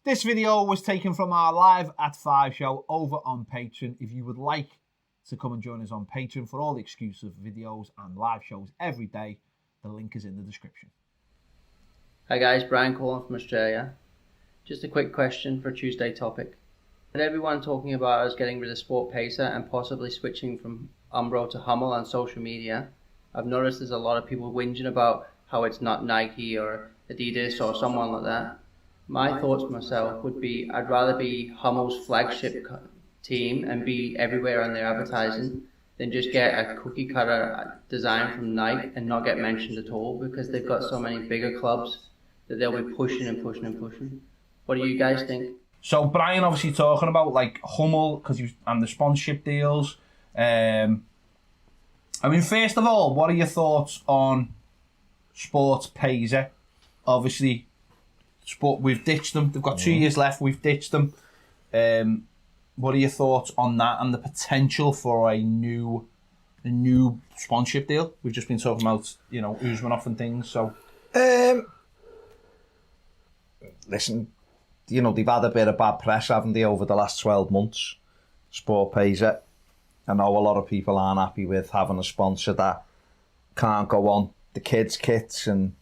This video was taken from our Live at 5 show over on Patreon. If you would like to come and join us on Patreon for all the exclusive videos and live shows every day, the link is in the description. Hi guys, Brian calling from Australia. Just a quick question for a Tuesday topic. With everyone talking about us getting rid of Sport Pacer and possibly switching from Umbro to Hummel on social media, I've noticed there's a lot of people whinging about how it's not Nike or Adidas or someone like that. My thoughts myself would be I'd rather be Hummel's flagship team and be everywhere on their advertising than just get a cookie cutter design from Nike and not get mentioned at all, because they've got so many bigger clubs that they'll be pushing and pushing and pushing. What do you guys think? So Brian obviously talking about like Hummel and the sponsorship deals. I mean, first of all, what are your thoughts on Sports Pacer? Obviously, we've ditched them. They've got 2 years left. We've ditched them. What are your thoughts on that and the potential for a new sponsorship deal? We've just been talking about, Usmanov and things. So, listen, they've had a bit of bad press, haven't they, over the last 12 months? Sport Pacer. I know a lot of people aren't happy with having a sponsor that can't go on the kids' kits and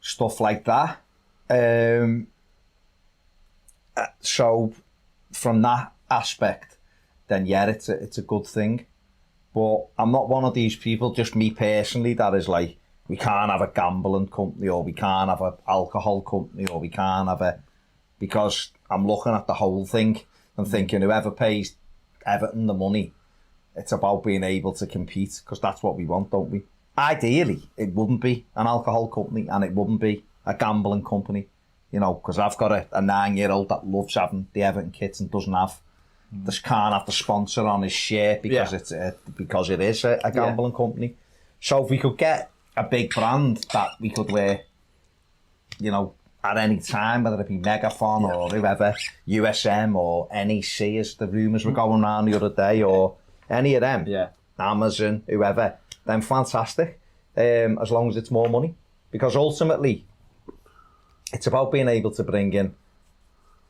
stuff like that. So from that aspect, then yeah, it's a good thing. But I'm not one of these people, just me personally, that is like, we can't have a gambling company, or we can't have an alcohol company, or we can't have a... Because I'm looking at the whole thing and thinking, whoever pays Everton the money, it's about being able to compete, because that's what we want, don't we? Ideally, it wouldn't be an alcohol company and it wouldn't be a gambling company, because I've got a 9-year-old that loves having the Everton kits and doesn't have, just can't have the sponsor on his shirt because because it is a gambling company. So if we could get a big brand that we could wear, at any time, whether it be Megaphone or whoever, USM or NEC, as the rumours were going around the other day, or any of them, Amazon, whoever, then fantastic, as long as it's more money. Because ultimately, it's about being able to bring in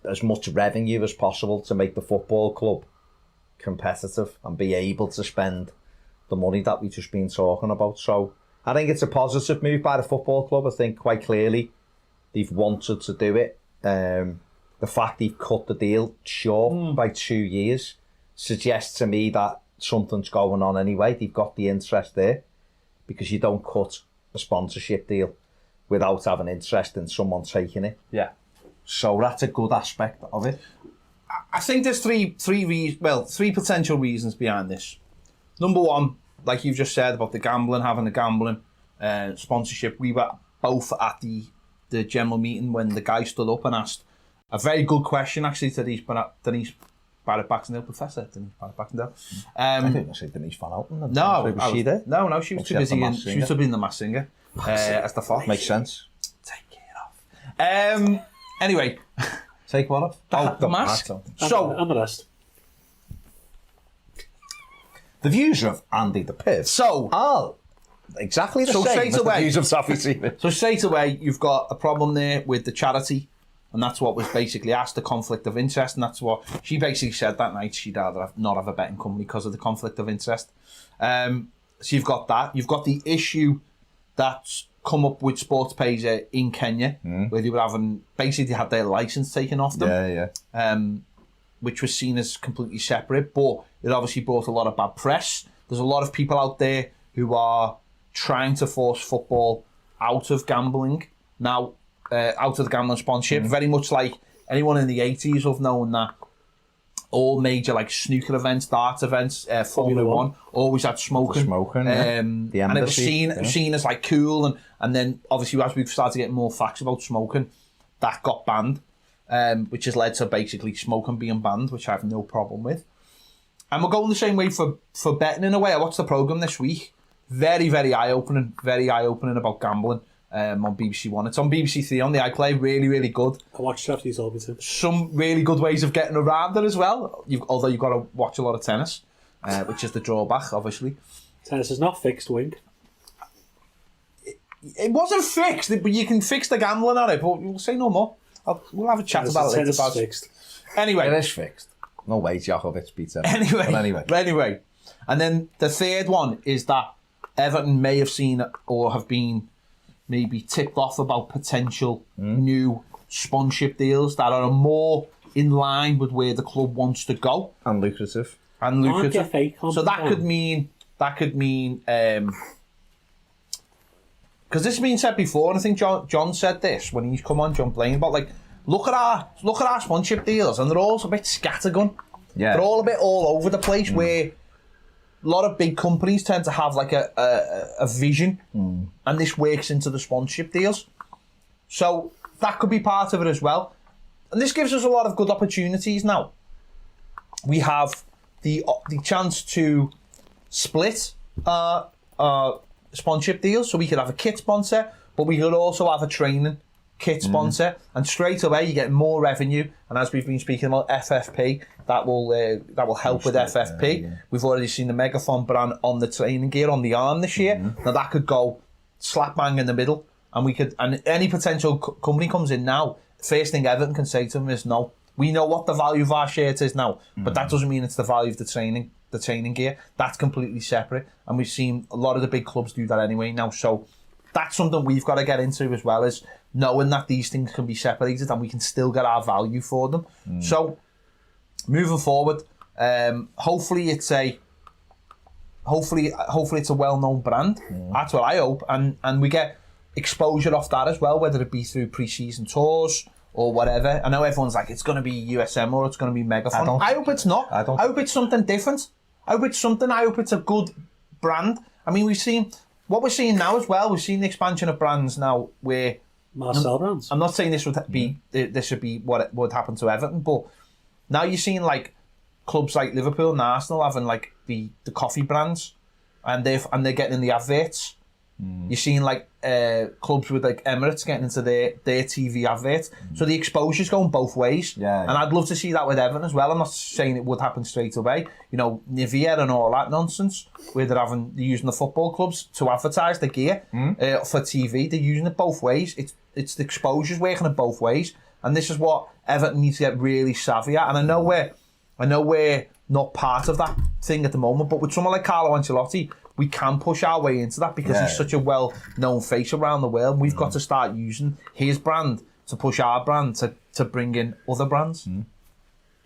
as much revenue as possible to make the football club competitive and be able to spend the money that we've just been talking about. So I think it's a positive move by the football club. I think quite clearly they've wanted to do it. The fact they've cut the deal short by 2 years suggests to me that something's going on anyway. They've got the interest there, because you don't cut a sponsorship deal without having interest in someone taking it. Yeah. So that's a good aspect of it. I think there's three potential reasons behind this. Number one, like you've just said about having the gambling sponsorship. We were both at the general meeting when the guy stood up and asked a very good question, actually, to Denise Barrett-Baxendale, Professor Denise Barrett-Baxendale. I think I said Denise Van Alten. No, was she there? No, she was too busy. She was in the Masked Singer as the fox. Makes sense. Take it off. Anyway, take what off? The mask. So and the rest. The views of Andy the Piv. So exactly the same as the views of Toffee TV. So straight away, you've got a problem there with the charity, and that's what was basically asked, the conflict of interest, and that's what she basically said that night. She'd rather not have a betting company because of the conflict of interest. So you've got that. You've got the issue that's come up with Sports Pacer in Kenya, where they were basically had their license taken off them. Which was seen as completely separate, but it obviously brought a lot of bad press. There's a lot of people out there who are trying to force football out of gambling now, out of the gambling sponsorship. Very much like anyone in the 80s have known that all major like snooker events, darts events, Formula One always had smoking. And it was seen as like cool, and then obviously as we've started getting more facts about smoking, that got banned, which has led to basically smoking being banned, which I have no problem with. And we're going the same way for betting in a way. I watched the programme this week. Very, very eye-opening about gambling on BBC One. It's on BBC Three on the iPlayer. Really, really good. I watched it after you told me to. Some really good ways of getting around it as well. Although you've got to watch a lot of tennis, which is the drawback, obviously. Tennis is not fixed, Wink. It wasn't fixed, but you can fix the gambling on it. But we'll say no more. We'll have a chat Tennis- about it later. tennis is Baz. fixed. Anyway, It is fixed. No way Djokovic beats him. Anyway, But anyway. And then the third one is that Everton may have seen or have been maybe tipped off about potential new sponsorship deals that are more in line with where the club wants to go And lucrative. and lucrative. RFA So that could mean because this has been said before, and I think John said this when he's come on, John Blaine, about like look at our sponsorship deals, and they're all a bit scattergun. Yeah. They're all a bit all over the place, where a lot of big companies tend to have like a vision, and this works into the sponsorship deals. So that could be part of it as well. And this gives us a lot of good opportunities now. We have the chance to split sponsorship deals, so we could have a kit sponsor, but we could also have a training kit sponsor, and straight away you get more revenue. And as we've been speaking about FFP, that will help with FFP. Yeah. We've already seen the Megaphone brand on the training gear on the arm this year. Now that could go slap bang in the middle, and any potential company comes in now, first thing Everton can say to them is no. We know what the value of our shirt is now, but that doesn't mean it's the value of the training gear. That's completely separate, and we've seen a lot of the big clubs do that anyway now. So that's something we've got to get into as well, is knowing that these things can be separated and we can still get our value for them. So moving forward, hopefully it's a well-known brand. That's what I hope, and we get exposure off that as well, whether it be through pre-season tours or whatever. I know everyone's like, it's going to be USM or it's going to be Megaphone. I hope it's not. I hope it's something different. I hope it's a good brand. I mean, we're seeing now as well. We've seen the expansion of brands now where Marcel brands. I'm not saying this would be what would happen to Everton, but now you're seeing like clubs like Liverpool and Arsenal having like the coffee brands, and they're getting in the adverts. You're seeing like clubs with like Emirates getting into their TV adverts. So the exposure's going both ways. Yeah. And I'd love to see that with Everton as well. I'm not saying it would happen straight away. You know, Nivea and all that nonsense, where they're using the football clubs to advertise the gear for TV. They're using it both ways. It's the exposure's working it both ways. And this is what Everton needs to get really savvy at. And I know we're not part of that thing at the moment, but with someone like Carlo Ancelotti, we can push our way into that because he's such a well-known face around the world. We've got to start using his brand to push our brand to bring in other brands.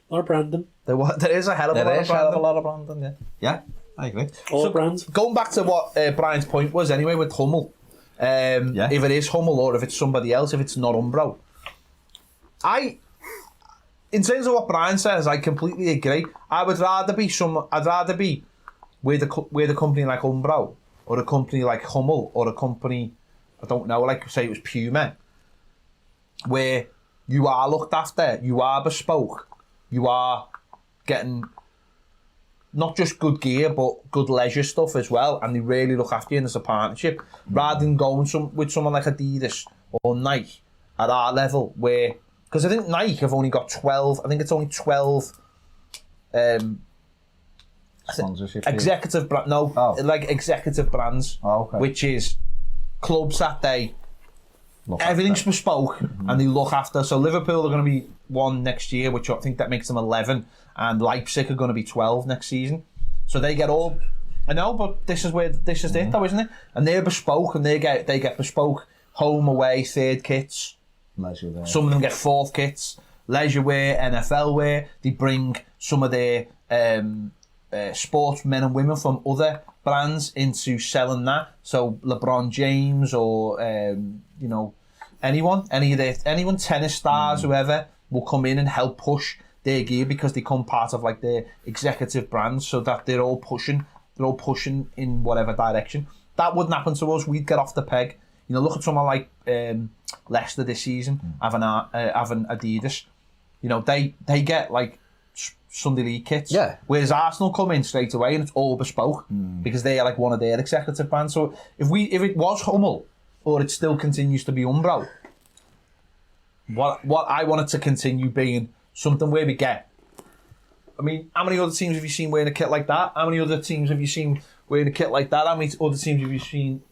Or Brandon. There is a hell of a lot of branding. Yeah, I agree. All brands. Going back to what Brian's point was anyway with Hummel, if it is Hummel or if it's somebody else, if it's not Umbro, in terms of what Brian says, I completely agree. I'd rather be with a company like Umbro, or a company like Hummel, or a company, I don't know, like say it was Puma, where you are looked after, you are bespoke, you are getting not just good gear but good leisure stuff as well, and they really look after you, and there's a partnership, rather than going with someone like Adidas or Nike at our level, where, because I think Nike have only got 12, I think it's only 12 Sponsorship. executive executive brands, which is clubs that they everything's bespoke and they look after. So Liverpool are going to be one next year, which I think that makes them 11, and Leipzig are going to be 12 next season. So they get all. I know, but this is it though, isn't it? And they're bespoke, and they get bespoke home, away, third kits. Leisure wear. Some of them get fourth kits, leisure wear, NFL wear. They bring some of their sports men and women from other brands into selling that. So LeBron James or anyone, tennis stars, whoever will come in and help push their gear because they come part of like their executive brands, so that they're all pushing in whatever direction. That wouldn't happen to us. We'd get off the peg. You know, look at someone like Leicester this season having Adidas. You know, they get like Sunday League kits. Yeah. Whereas Arsenal come in straight away and it's all bespoke because they are like one of their executive brands. So if it was Hummel, or it still continues to be Umbro, what I want it to continue being something where we get. I mean, how many other teams have you seen wearing a kit like that? How many other teams have you seen wearing a kit like that? How many other teams have you seen,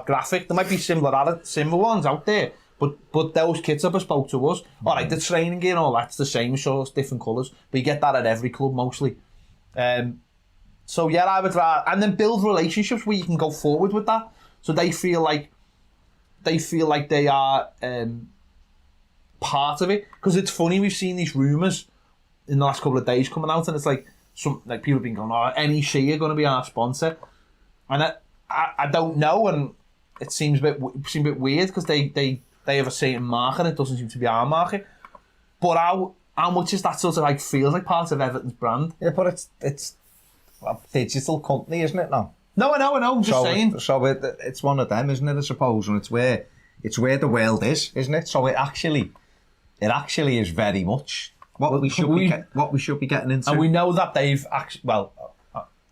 graphic? There might be similar ones out there, But those kits are bespoke to us. All right, the training gear and all that's the same, so it's different colours. But you get that at every club mostly. So yeah, I would rather, and then build relationships where you can go forward with that, so they feel like they are part of it. Because it's funny, we've seen these rumours in the last couple of days coming out, and it's like people have been going, "Oh, NEC are going to be our sponsor," and I don't know, and it seems a bit weird because they have a certain market, and it doesn't seem to be our market. But how much is that sort of like feels like part of Everton's brand? Yeah, but it's a digital company, isn't it now? No, I know. I'm just saying. It's one of them, isn't it? I suppose, and it's where the world is, isn't it? So it actually is very much what we should be getting into. And we know that they've actually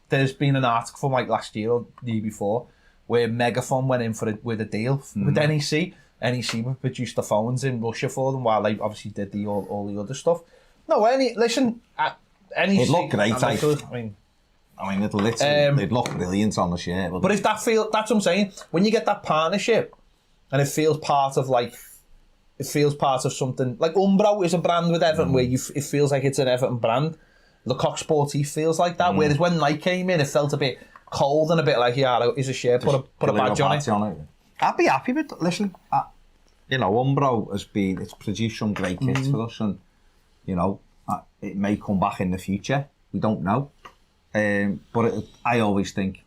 there's been an article from like last year or the year before where Megaphone went in with a deal with NEC. NEC produced the phones in Russia for them while they obviously did all the other stuff. No, listen, NEC. It looked great. I mean, it'd look brilliant on the shirt. But if that's what I'm saying. When you get that partnership, and it feels part of something like Umbro is a brand with Everton where it feels like it's an Everton brand. Lecoq Sportif feels like that. Whereas when Nike came in, it felt a bit cold and a bit like, yeah, here's a shirt, put a badge on it. I'd be happy with. Listen, Umbro it's produced some great kits for us, and it may come back in the future. We don't know. But I always think,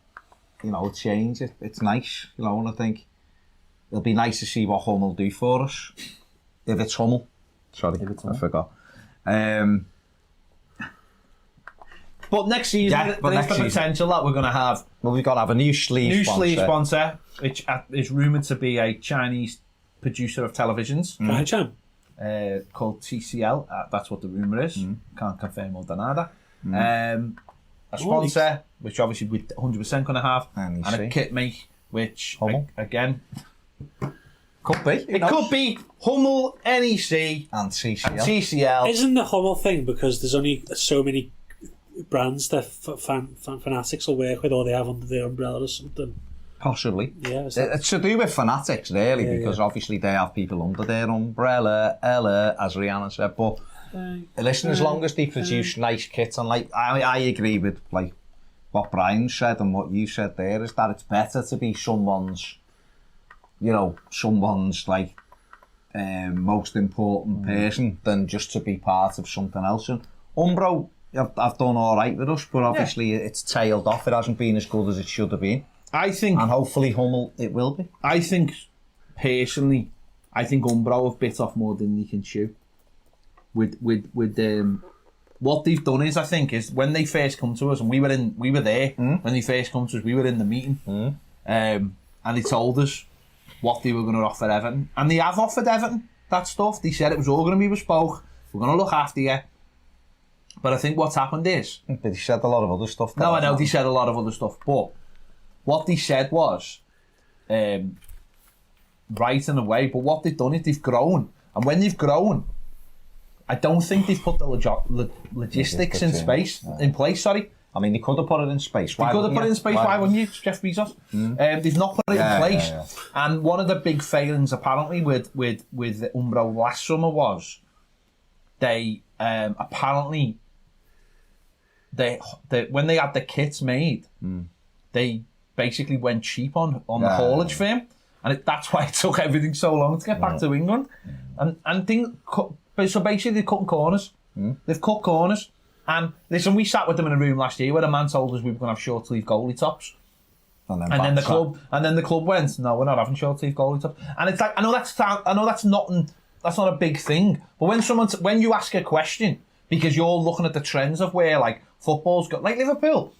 a change. It's nice, and I think it'll be nice to see what Hummel do for us. If it's Hummel. Sorry, I forgot. But next season, there's the potential that we're going to have. Well, we've got to have a new sleeve sponsor, which is rumoured to be a Chinese producer of televisions. Called TCL. That's what the rumour is. Can't confirm or deny that. A sponsor, which obviously we're 100% going to have, and a kit make, which again could be. It could be Hummel, NEC, and TCL. Isn't the Hummel thing because there's only so many brands that fanatics will work with, or they have under their umbrella or something? Possibly. Yeah. It's to do with fanatics, really, because obviously they have people under their umbrella, Ella, as Rihanna said, but. Listen, as long as they produce nice kits, and like I agree with like what Brian said and what you said there, is that it's better to be someone's like most important person than just to be part of something else. And Umbro, I've done all right with us, but obviously it's tailed off. It hasn't been as good as it should have been. I think, and hopefully Hummel it will be. I think personally, Umbro have bit off more than they can chew. With what they've done is, I think, is when they first come to us, and we were there when they first come to us, we were in the meeting, and they told us what they were going to offer Everton, and they have offered Everton that stuff. They said it was all going to be bespoke. We're going to look after you. But I think what's happened is, but they said a lot of other stuff. No, I know they said a lot of other stuff, but what they said was right in a way. But what they've done is they've grown, and when they've grown, I don't think they've put the logistics in place. Sorry, I mean they could have put it in space. Why wouldn't you, Jeff Bezos? They've not put it in place. Yeah. And one of the big failings, apparently, with Umbro last summer was they apparently when they had the kits made, they basically went cheap on the haulage firm, and that's why it took everything so long to get back to England. And things. So basically, they're cutting corners. They've cut corners. And listen, we sat with them in a room last year where a man told us we were going to have short sleeve goalie tops. And then the club went, no, we're not having short sleeve goalie tops. And it's like, I know that's not a big thing. But when you ask a question, because you're looking at the trends of where like football's got, like Liverpool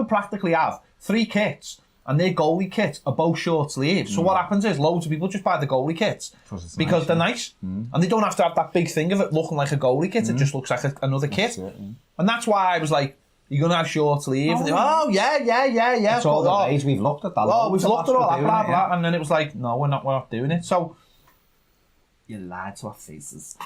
practically have 3 kits. And their goalie kits are both short sleeves. So what happens is loads of people just buy the goalie kits because they're nice. And they don't have to have that big thing of it looking like a goalie kit. It just looks like another kit. And that's why I was like, you're going to have short sleeve. Yeah. It's all the ways we've looked at that. Oh, we've looked at all that, blah, blah. And then it was like, no, we're not doing it. So, you lied to our faces.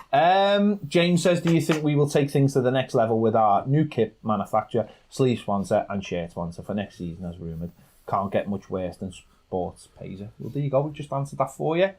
James says, do you think we will take things to the next level with our new kit manufacturer, sleeve sponsor and shirt sponsor for next season as rumoured? Can't get much worse than sports Paisley. Well, there you go. We just answered that for you.